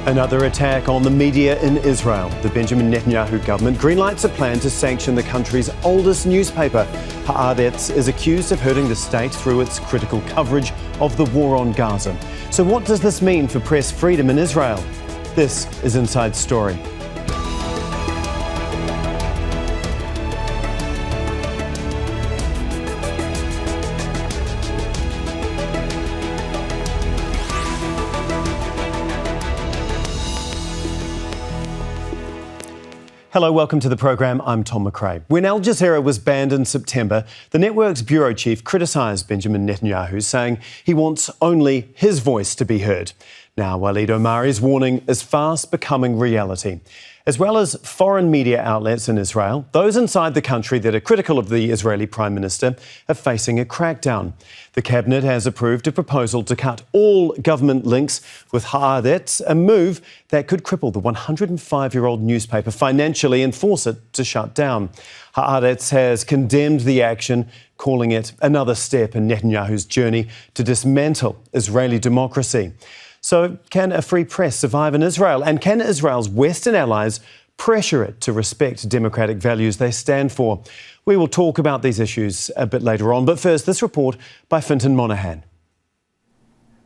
Another attack on the media in Israel. The Benjamin Netanyahu government greenlights a plan to sanction the country's oldest newspaper. Haaretz is accused of hurting the state through its critical coverage of the war on Gaza. So what does this mean for press freedom in Israel? This is Inside Story. Hello, welcome to the program. I'm Tom McRae. When Al Jazeera was banned in September, the network's bureau chief criticised Benjamin Netanyahu, saying he wants only his voice to be heard. Now, Walid Omari's warning is fast becoming reality. As well as foreign media outlets in Israel, those inside the country that are critical of the Israeli Prime Minister are facing a crackdown. The Cabinet has approved a proposal to cut all government links with Haaretz, a move that could cripple the 105-year-old newspaper financially and force it to shut down. Haaretz has condemned the action, calling it another step in Netanyahu's journey to dismantle Israeli democracy. So can a free press survive in Israel? And can Israel's Western allies pressure it to respect democratic values they stand for? We will talk about these issues a bit later on. But first, this report by Fintan Monahan.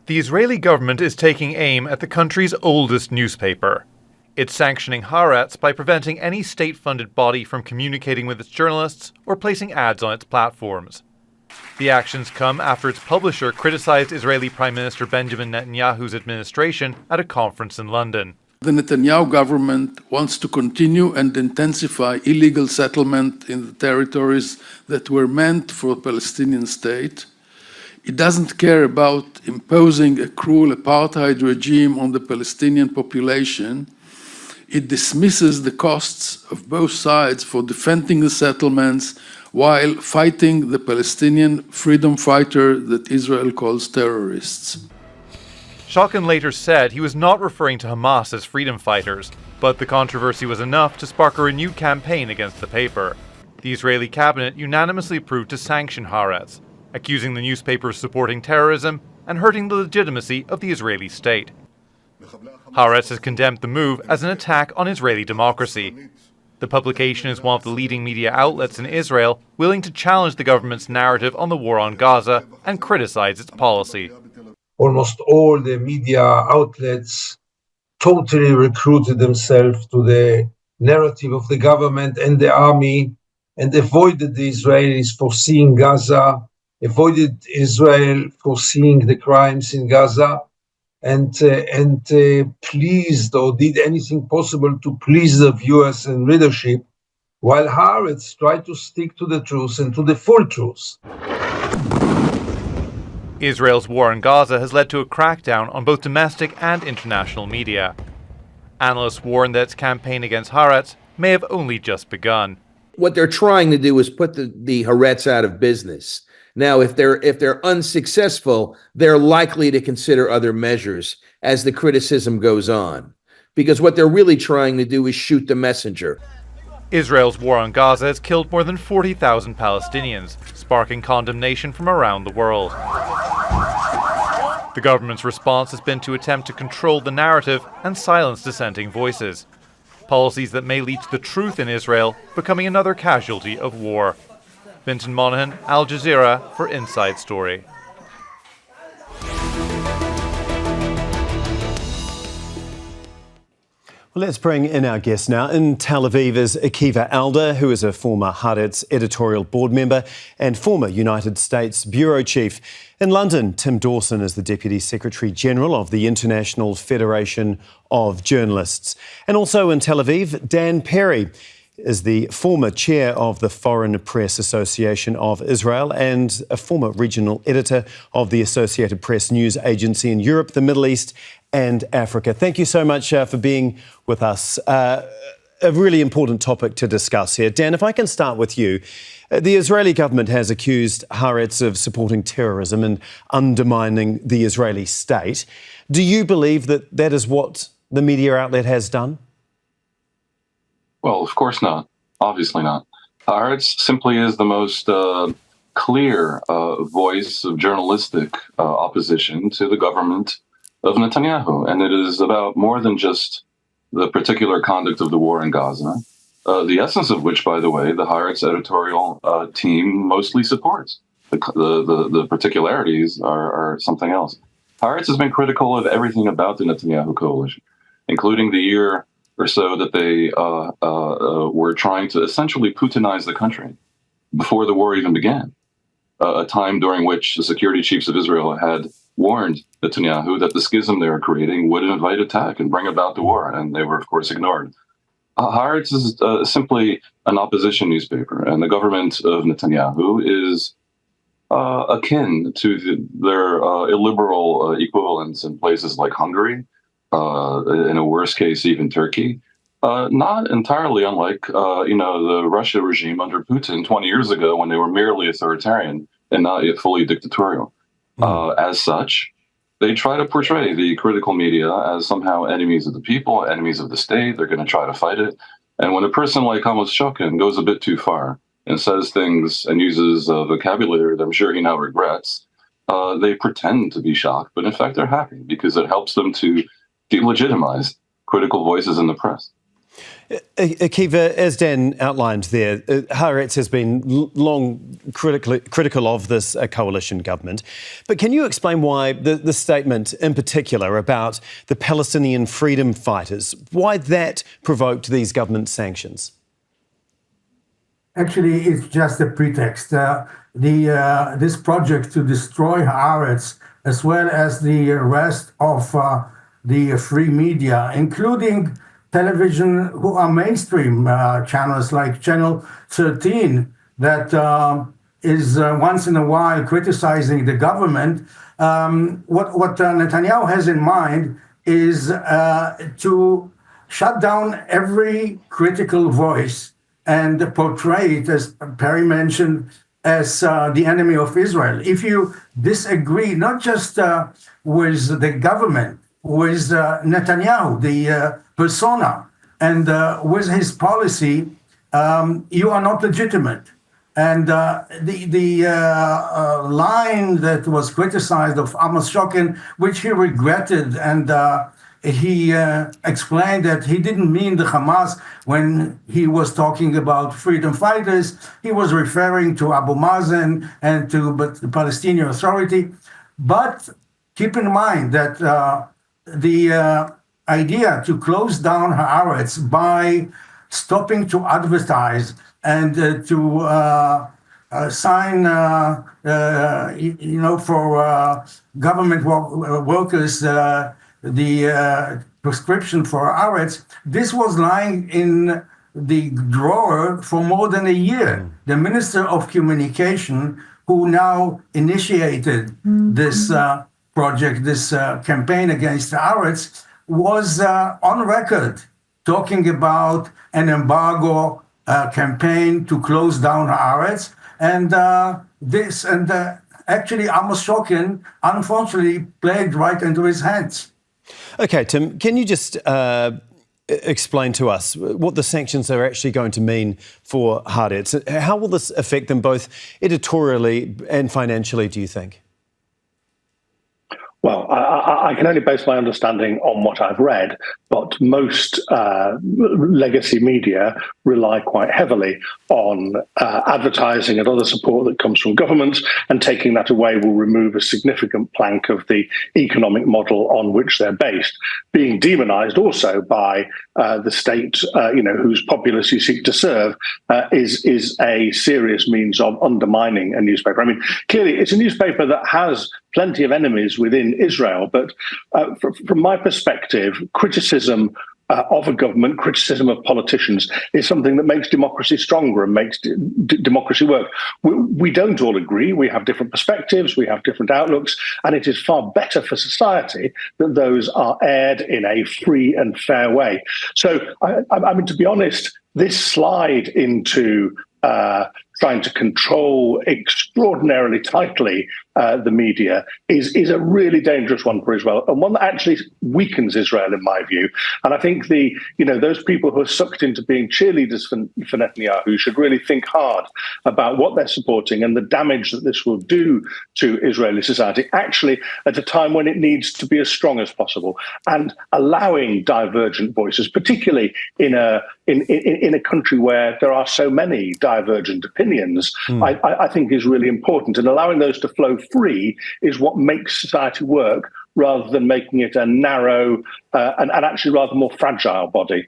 The Israeli government is taking aim at the country's oldest newspaper. It's sanctioning Haaretz by preventing any state-funded body from communicating with its journalists or placing ads on its platforms. The actions come after its publisher criticised Israeli Prime Minister Benjamin Netanyahu's administration at a conference in London. The Netanyahu government wants to continue and intensify illegal settlement in the territories that were meant for a Palestinian state. It doesn't care about imposing a cruel apartheid regime on the Palestinian population. It dismisses the costs of both sides for defending the settlements while fighting the Palestinian freedom fighter that Israel calls terrorists. Schocken later said he was not referring to Hamas as freedom fighters, but the controversy was enough to spark a renewed campaign against the paper. The Israeli cabinet unanimously approved to sanction Haaretz, accusing the newspaper of supporting terrorism and hurting the legitimacy of the Israeli state. Haaretz has condemned the move as an attack on Israeli democracy. The publication is one of the leading media outlets in Israel, willing to challenge the government's narrative on the war on Gaza and criticize its policy. Almost all the media outlets totally recruited themselves to the narrative of the government and the army and avoided the Israelis foreseeing Gaza, avoided Israel foreseeing the crimes in Gaza, and pleased or did anything possible to please the viewers and readership, while Haaretz tried to stick to the truth and to the full truth. Israel's war on Gaza has led to a crackdown on both domestic and international media. Analysts warn that its campaign against Haaretz may have only just begun. What they're trying to do is put the Haaretz out of business. Now, if they're unsuccessful, they're likely to consider other measures as the criticism goes on, because what they're really trying to do is shoot the messenger. Israel's war on Gaza has killed more than 40,000 Palestinians, sparking condemnation from around the world. The government's response has been to attempt to control the narrative and silence dissenting voices, policies that may lead to the truth in Israel becoming another casualty of war. Fintan Monahan, Al Jazeera for Inside Story. Well, let's bring in our guest now. In Tel Aviv is Akiva Eldar, who is a former Haaretz editorial board member and former United States bureau chief. In London, Tim Dawson is the Deputy Secretary General of the International Federation of Journalists. And also in Tel Aviv, Dan Perry is the former chair of the Foreign Press Association of Israel and a former regional editor of the Associated Press news agency in Europe, the Middle East and Africa. Thank you so much for being with us. A really important topic to discuss here. Dan, if I can start with you. The Israeli government has accused Haaretz of supporting terrorism and undermining the Israeli state. Do you believe that that is what the media outlet has done? Well, of course not. Obviously not. Haaretz simply is the most clear voice of journalistic opposition to the government of Netanyahu. And it is about more than just the particular conduct of the war in Gaza, the essence of which, by the way, the Haaretz editorial team mostly supports. The particularities are something else. Haaretz has been critical of everything about the Netanyahu coalition, including the year or so that they were trying to essentially Putinize the country before the war even began, a time during which the security chiefs of Israel had warned Netanyahu that the schism they were creating would invite attack and bring about the war, and they were, of course, ignored. Haaretz is simply an opposition newspaper, and the government of Netanyahu is akin to their illiberal equivalents in places like Hungary, in a worst case, even Turkey. Not entirely unlike, the Russia regime under Putin 20 years ago when they were merely authoritarian and not yet fully dictatorial. As such, they try to portray the critical media as somehow enemies of the people, enemies of the state. They're going to try to fight it. And when a person like Amos Schocken goes a bit too far and says things and uses vocabulary that I'm sure he now regrets, they pretend to be shocked, but in fact they're happy because it helps them to delegitimize critical voices in the press. Akiva, as Dan outlined there, Haaretz has been long critical of this coalition government. But can you explain why the statement in particular about the Palestinian freedom fighters, why that provoked these government sanctions? Actually, it's just a pretext. This project to destroy Haaretz, as well as the rest of the free media, including television who are mainstream channels like Channel 13 that is once in a while criticizing the government. What Netanyahu has in mind is to shut down every critical voice and portray it, as Perry mentioned, as the enemy of Israel. If you disagree, not just with the government, with Netanyahu, the persona, and with his policy, you are not legitimate. And the line that was criticized of Amos Schocken, which he regretted, and he explained that he didn't mean the Hamas when he was talking about freedom fighters. He was referring to Abu Mazen and to the Palestinian Authority. But keep in mind that the idea to close down Haaretz by stopping to advertise and to sign, for government workers, the prescription for Haaretz, this was lying in the drawer for more than a year. The Minister of Communication, who now initiated this project, this campaign against Haaretz, was on record talking about an embargo campaign to close down Haaretz, and actually Amos Schocken unfortunately played right into his hands. Okay, Tim, can you just explain to us what the sanctions are actually going to mean for Haaretz? How will this affect them both editorially and financially, do you think? Well, I can only base my understanding on what I've read, but most legacy media rely quite heavily on advertising and other support that comes from governments, and taking that away will remove a significant plank of the economic model on which they're based, being demonized also by the state, whose populace you seek to serve, is a serious means of undermining a newspaper. I mean, clearly, it's a newspaper that has plenty of enemies within Israel, but from my perspective, criticism of a government, criticism of politicians is something that makes democracy stronger and makes democracy work. We don't all agree. We have different perspectives. We have different outlooks. And it is far better for society that those are aired in a free and fair way. So, I mean, to be honest, this slide into trying to control extraordinarily tightly the media is a really dangerous one for Israel, and one that actually weakens Israel, in my view. And I think those people who are sucked into being cheerleaders for Netanyahu should really think hard about what they're supporting and the damage that this will do to Israeli society, actually at a time when it needs to be as strong as possible, and allowing divergent voices, particularly in a country where there are so many divergent opinions, I think is really important. And allowing those to flow free is what makes society work, rather than making it a narrow and actually rather more fragile body.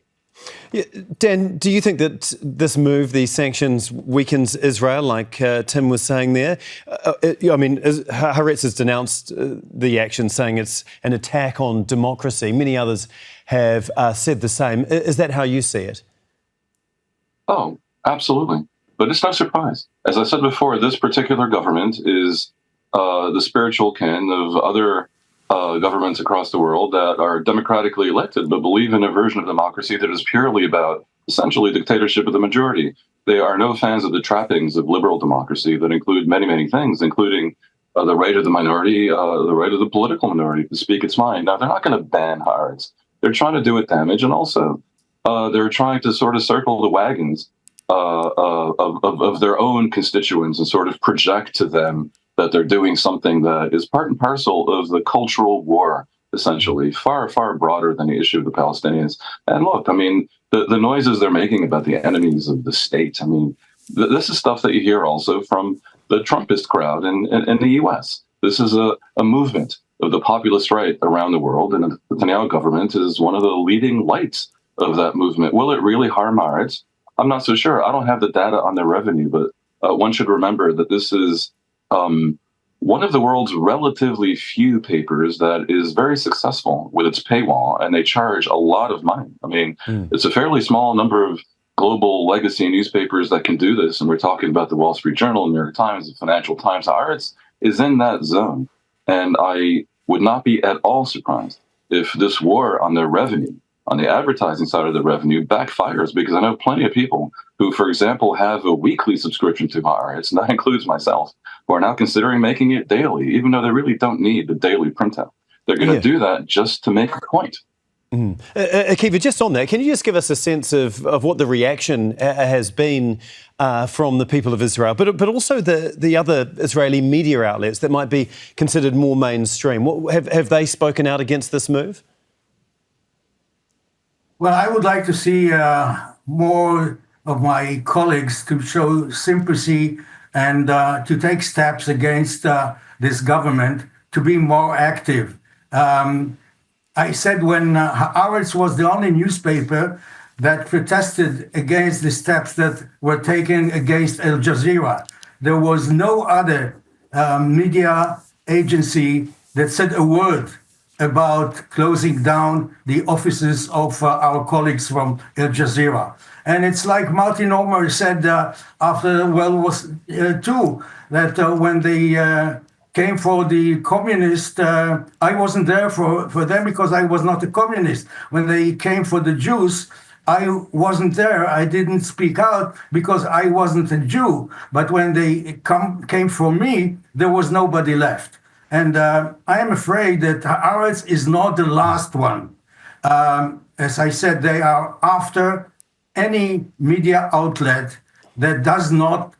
Yeah, Dan, do you think that this move, these sanctions, weakens Israel, like Tim was saying there? Haaretz has denounced the action, saying it's an attack on democracy. Many others have said the same. Is that how you see it? Oh, absolutely. But it's no surprise. As I said before, this particular government is the spiritual kin of other governments across the world that are democratically elected, but believe in a version of democracy that is purely about essentially dictatorship of the majority. They are no fans of the trappings of liberal democracy that include many, many things, including the right of the minority, the right of the political minority to speak its mind. Now, they're not going to ban Haaretz. They're trying to do it damage, and also they're trying to sort of circle the wagons of their own constituents and sort of project to them that they're doing something that is part and parcel of the cultural war, essentially, far, far broader than the issue of the Palestinians. And look, I mean, the noises they're making about the enemies of the state, I mean, this is stuff that you hear also from the Trumpist crowd in the U.S. This is a movement of the populist right around the world, and the Netanyahu government is one of the leading lights of that movement. Will it really harm Haaretz? I'm not so sure. I don't have the data on their revenue, but one should remember that this is one of the world's relatively few papers that is very successful with its paywall, and they charge a lot of money. I mean, it's a fairly small number of global legacy newspapers that can do this, and we're talking about the Wall Street Journal, New York Times, the Financial Times. Haaretz is in that zone, and I would not be at all surprised if this war on their revenue, on the advertising side of the revenue, backfires, because I know plenty of people who, for example, have a weekly subscription to Haaretz, and that includes myself, who are now considering making it daily, even though they really don't need the daily printout. They're going to do that just to make a point. Akiva, just on that, can you just give us a sense of what the reaction has been from the people of Israel, but also the other Israeli media outlets that might be considered more mainstream? Have they spoken out against this move? Well, I would like to see more of my colleagues to show sympathy and to take steps against this government, to be more active. I said when Haaretz was the only newspaper that protested against the steps that were taken against Al Jazeera. There was no other media agency that said a word about closing down the offices of our colleagues from Al Jazeera. And it's like Martin Omer said after World War II, that when they came for the communist, I wasn't there for them because I was not a communist. When they came for the Jews, I wasn't there. I didn't speak out because I wasn't a Jew. But when they came for me, there was nobody left. And I am afraid that Haaretz is not the last one. As I said, they are after any media outlet that does not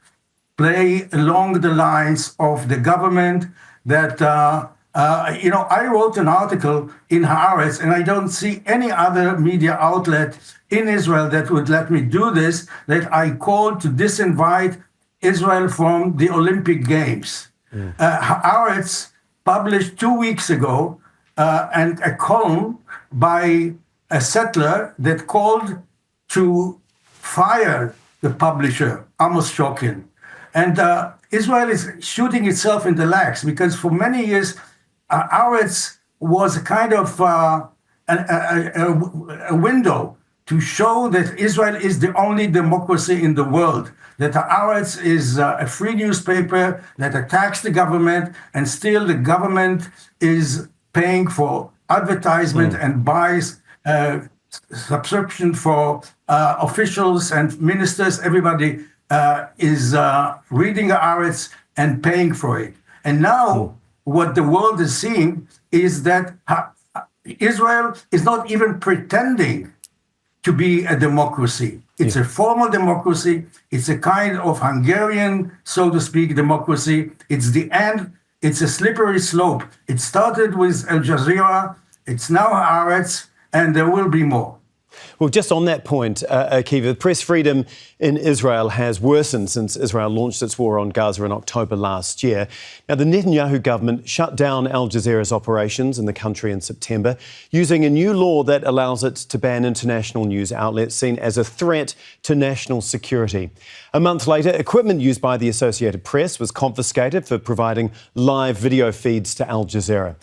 play along the lines of the government. That, I wrote an article in Haaretz, and I don't see any other media outlet in Israel that would let me do this, that I called to disinvite Israel from the Olympic Games. Haaretz published 2 weeks ago and a column by a settler that called to fire the publisher, Amos Schocken. And Israel is shooting itself in the legs because for many years, Haaretz was a kind of a window to show that Israel is the only democracy in the world, that Haaretz is a free newspaper that attacks the government, and still the government is paying for advertisement and buys subscription for officials and ministers. Everybody is reading Haaretz and paying for it. And now what the world is seeing is that Israel is not even pretending to be a democracy. It's a formal democracy. It's a kind of Hungarian, so to speak, democracy. It's the end. It's a slippery slope. It started with Al Jazeera. It's now Haaretz, and there will be more. Well, just on that point, Akiva, press freedom in Israel has worsened since Israel launched its war on Gaza in October last year. Now, the Netanyahu government shut down Al Jazeera's operations in the country in September, using a new law that allows it to ban international news outlets seen as a threat to national security. A month later, equipment used by the Associated Press was confiscated for providing live video feeds to Al Jazeera.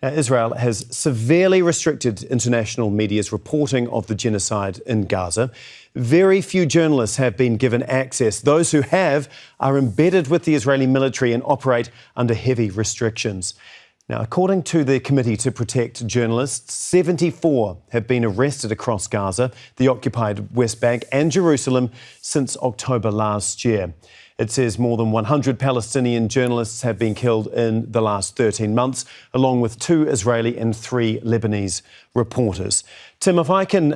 Now, Israel has severely restricted international media's reporting of the genocide in Gaza. Very few journalists have been given access. Those who have are embedded with the Israeli military and operate under heavy restrictions. Now, according to the Committee to Protect Journalists, 74 have been arrested across Gaza, the occupied West Bank and Jerusalem since October last year. It says more than 100 Palestinian journalists have been killed in the last 13 months, along with 2 Israeli and 3 Lebanese reporters. Tim, if I can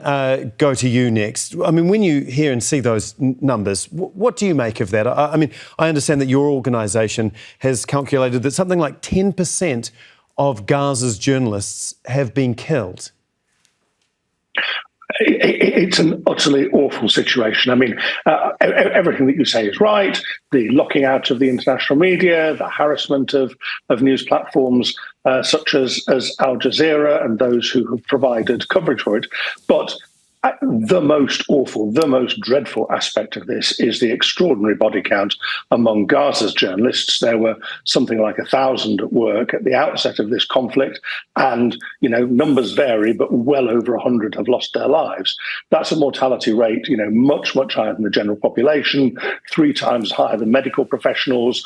go to you next. I mean, when you hear and see those numbers, what do you make of that? I mean, I understand that your organisation has calculated that something like 10% of Gaza's journalists have been killed. It's an utterly awful situation. I mean, everything that you say is right. The locking out of the international media, the harassment of news platforms such as Al Jazeera and those who have provided coverage for it. But the most awful, the most dreadful aspect of this is the extraordinary body count among Gaza's journalists. There were something like 1,000 at work at the outset of this conflict, and numbers vary, but well over 100 have lost their lives. That's a mortality rate, much, much higher than the general population, 3 times higher than medical professionals,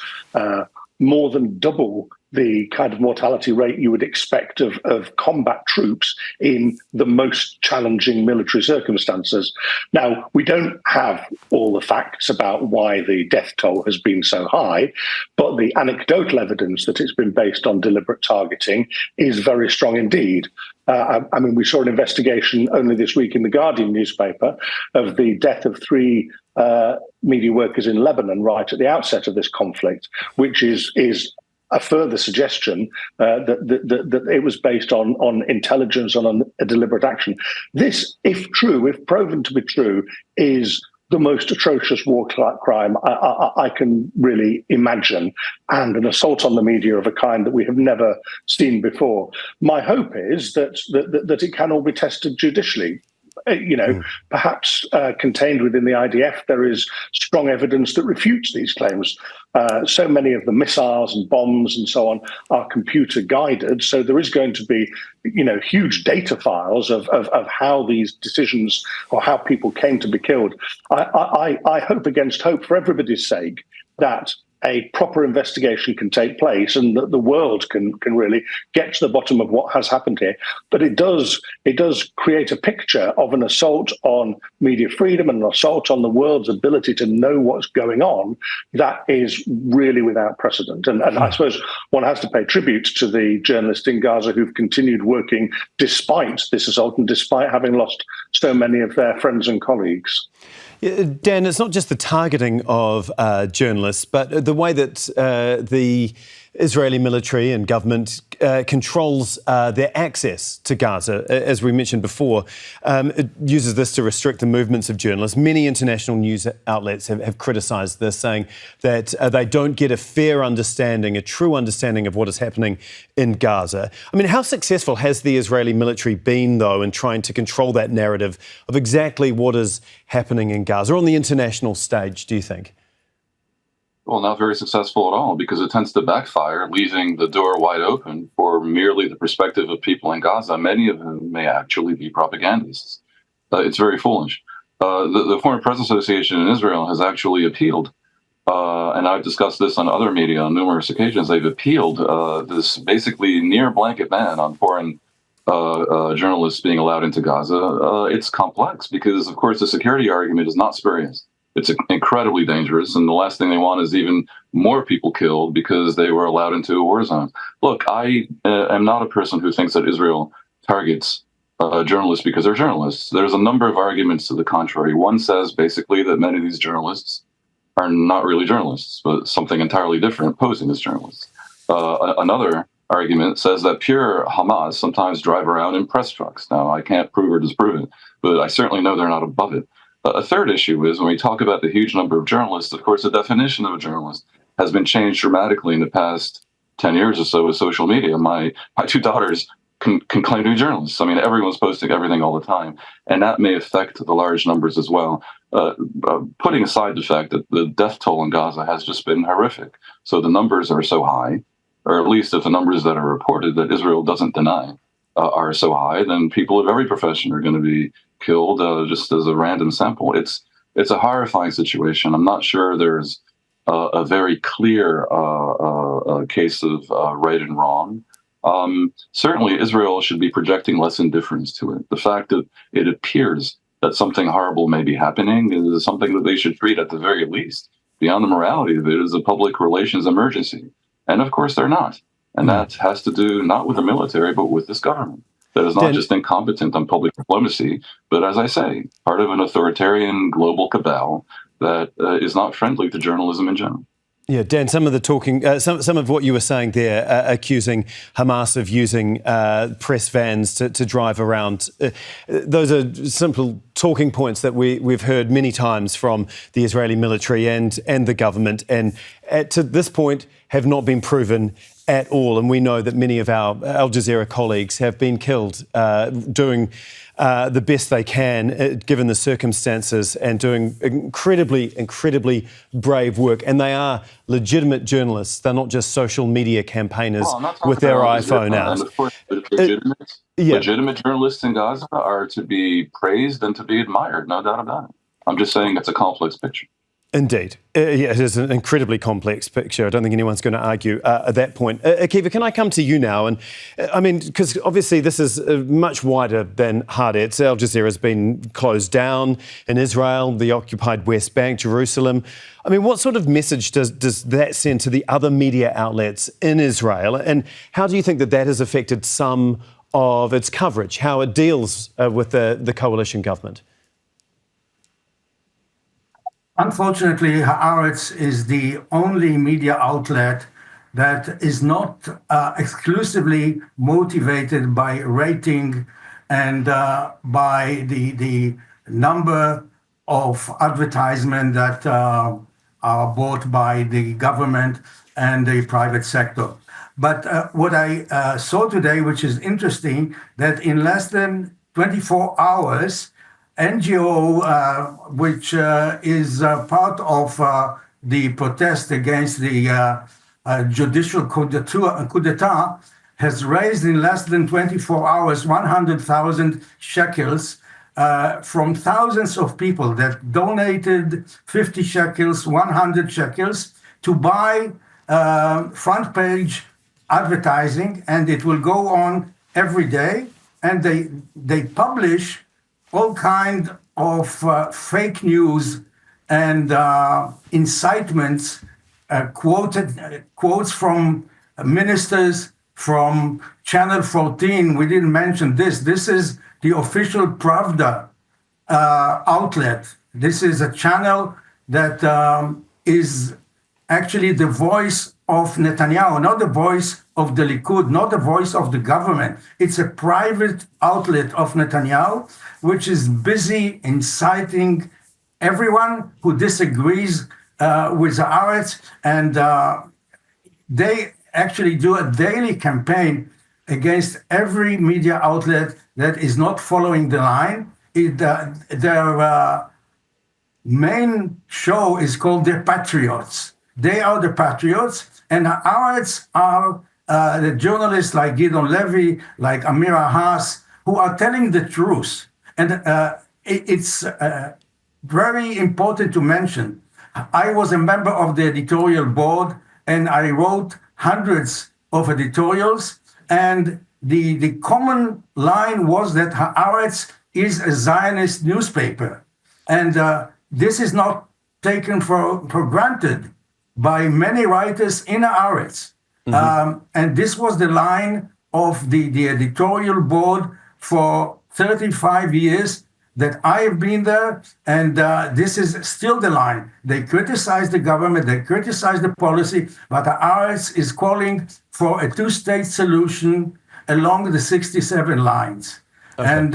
more than double the kind of mortality rate you would expect of combat troops in the most challenging military circumstances. Now, we don't have all the facts about why the death toll has been so high, but the anecdotal evidence that it's been based on deliberate targeting is very strong indeed. I mean, we saw an investigation only this week in the Guardian newspaper of the death of 3 media workers in Lebanon right at the outset of this conflict, which is a further suggestion that it was based on intelligence and on a deliberate action. This, if true, if proven to be true, is the most atrocious war crime I can really imagine, and an assault on the media of a kind that we have never seen before. My hope is that it can all be tested judicially. Perhaps contained within the IDF, there is strong evidence that refutes these claims. So many of the missiles and bombs and so on are computer guided. So there is going to be, huge data files of how these decisions or how people came to be killed. I hope against hope, for everybody's sake, that a proper investigation can take place and that the world can really get to the bottom of what has happened here. But it does create a picture of an assault on media freedom and an assault on the world's ability to know what's going on that is really without precedent. And I suppose one has to pay tribute to the journalists in Gaza who've continued working despite this assault and despite having lost so many of their friends and colleagues. Dan, it's not just the targeting of journalists, but the way that the Israeli military and government controls their access to Gaza. As we mentioned before, it uses this to restrict the movements of journalists. Many international news outlets have criticised this, saying that they don't get a fair understanding, a true understanding of what is happening in Gaza. I mean, how successful has the Israeli military been, though, in trying to control that narrative of exactly what is happening in Gaza on the international stage, do you think? Well, not very successful at all, because it tends to backfire, leaving the door wide open for merely the perspective of people in Gaza. Many of them may actually be propagandists. It's very foolish. The Foreign Press Association in Israel has actually appealed, and I've discussed this on other media on numerous occasions. They've appealed this basically near blanket ban on foreign journalists being allowed into Gaza. It's complex because, of course, the security argument is not spurious. It's incredibly dangerous, and the last thing they want is even more people killed because they were allowed into a war zone. Look, I am not a person who thinks that Israel targets journalists because they're journalists. There's a number of arguments to the contrary. One says basically that many of these journalists are not really journalists, but something entirely different, posing as journalists. Another argument says that pure Hamas sometimes drive around in press trucks. Now, I can't prove or disprove it, but I certainly know they're not above it. A third issue is when we talk about the huge number of journalists, of course, the definition of a journalist has been changed dramatically in the past 10 years or so with social media. My two daughters can claim to be journalists. I mean, everyone's posting everything all the time, and that may affect the large numbers as well. Putting aside the fact that the death toll in Gaza has just been horrific. So the numbers are so high, or at least if the numbers that are reported that Israel doesn't deny are so high, then people of every profession are going to be killed just as a random sample. It's a horrifying situation. I'm not sure there's a very clear case of right and wrong. Certainly, Israel should be projecting less indifference to it. The fact that it appears that something horrible may be happening is something that they should treat at the very least, beyond the morality of it, as a public relations emergency. And of course, they're not. And that has to do not with the military, but with this government that is not just incompetent on public diplomacy, but as I say, part of an authoritarian global cabal that is not friendly to journalism in general. Yeah, Dan, some of the talking, some of what you were saying there, accusing Hamas of using press vans to drive around, those are simple talking points that we've heard many times from the Israeli military and the government, and to this point have not been proven at all. And we know that many of our Al Jazeera colleagues have been killed doing the best they can, given the circumstances, and doing incredibly brave work. And they are legitimate journalists. They're not just social media campaigners with their iPhone out. And of course, legitimate journalists in Gaza are to be praised and to be admired, no doubt about it. I'm just saying it's a complex picture. Indeed. Yeah, it is an incredibly complex picture. I don't think anyone's going to argue at that point. Akiva, can I come to you now? And I mean, because obviously this is much wider than Haaretz. Al Jazeera has been closed down in Israel, the occupied West Bank, Jerusalem. I mean, what sort of message does that send to the other media outlets in Israel? And how do you think that has affected some of its coverage, how it deals with the coalition government? Unfortunately, Haaretz is the only media outlet that is not exclusively motivated by rating and by the number of advertisements that are bought by the government and the private sector. But what I saw today, which is interesting, that in less than 24 hours, NGO, which is part of the protest against the judicial coup d'etat, has raised in less than 24 hours 100,000 shekels from thousands of people that donated 50 shekels, 100 shekels to buy front page advertising, and it will go on every day. And they publish all kind of fake news and incitements, quotes from ministers, from Channel 14. We didn't mention this. This is the official Pravda outlet. This is a channel that is actually the voice of Netanyahu, not the voice of the Likud, not the voice of the government. It's a private outlet of Netanyahu, which is busy inciting everyone who disagrees with the Haaretz. And they actually do a daily campaign against every media outlet that is not following the line. Their main show is called The Patriots. They are the patriots, and the Haaretz are the journalists like Gideon Levy, like Amira Haas, who are telling the truth. And it's very important to mention. I was a member of the editorial board, and I wrote hundreds of editorials. And the common line was that Haaretz is a Zionist newspaper. And this is not taken for granted by many writers in Haaretz. And this was the line of the editorial board for 35 years that I have been there, and this is still the line. They criticize the government, they criticize the policy, but Haaretz is calling for a two-state solution along the 67 lines. Okay. And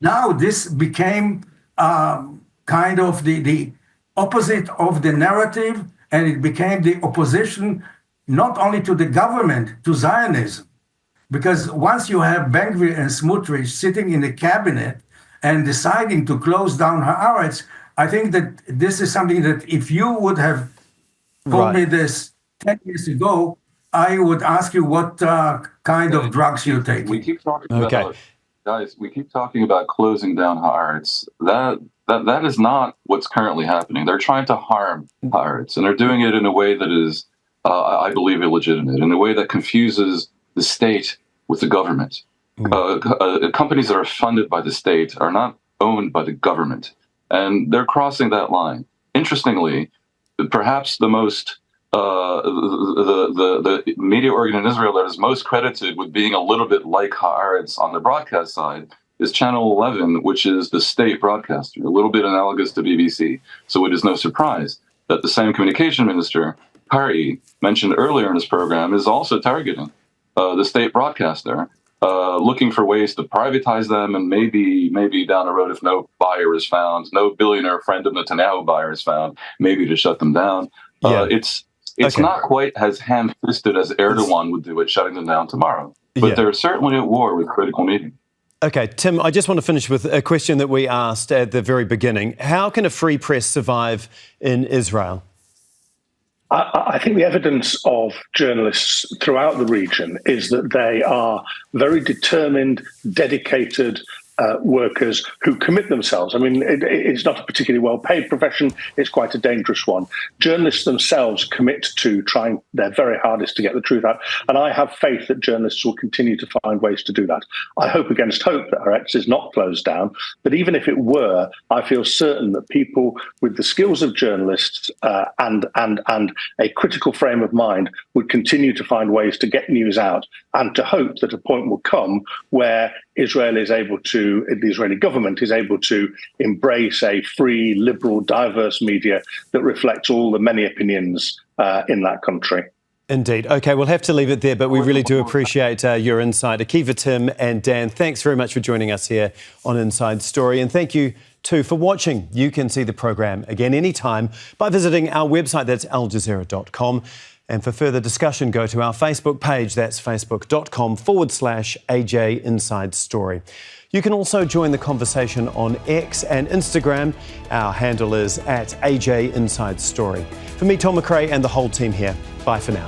now this became kind of the opposite of the narrative, and it became the opposition not only to the government, to Zionism. Because once you have Ben-Gvir and Smotrich sitting in the cabinet and deciding to close down Haaretz, I think that this is something that if you would have told me this 10 years ago, I would ask you what kind of drugs you're taking. We keep talking about, guys, we keep talking about closing down Haaretz. That is not what's currently happening. They're trying to harm Haaretz, and they're doing it in a way that is, I believe, illegitimate, in a way that confuses the state with the government. Companies that are funded by the state are not owned by the government, and they're crossing that line. Interestingly, perhaps the most the media organ in Israel that is most credited with being a little bit like Haaretz on the broadcast side is Channel 11, which is the state broadcaster, a little bit analogous to BBC. So it is no surprise that the same communication minister, Harry, mentioned earlier in this program, is also targeting the state broadcaster, looking for ways to privatize them, and maybe down the road, if no buyer is found, no billionaire friend of Netanyahu buyer is found, maybe to shut them down. It's not quite as ham-fisted as Erdogan would do it, shutting them down tomorrow. But they're certainly at war with critical media. Okay, Tim, I just want to finish with a question that we asked at the very beginning. How can a free press survive in Israel? I think the evidence of journalists throughout the region is that they are very determined, dedicated workers who commit themselves. I mean, it's not a particularly well-paid profession. It's quite a dangerous one. Journalists themselves commit to trying their very hardest to get the truth out. And I have faith that journalists will continue to find ways to do that. I hope against hope that Haaretz is not closed down. But even if it were, I feel certain that people with the skills of journalists and a critical frame of mind would continue to find ways to get news out, and to hope that a point will come where Israel is able to, the Israeli government is able to embrace a free, liberal, diverse media that reflects all the many opinions in that country. Indeed. Okay, we'll have to leave it there, but we really do appreciate your insight. Akiva, Tim and Dan, thanks very much for joining us here on Inside Story. And thank you too for watching. You can see the program again anytime by visiting our website, that's aljazeera.com. And for further discussion, go to our Facebook page. That's facebook.com/AJ Inside Story. You can also join the conversation on X and Instagram. Our handle is @AJ Inside Story. For me, Tom McRae, and the whole team here, bye for now.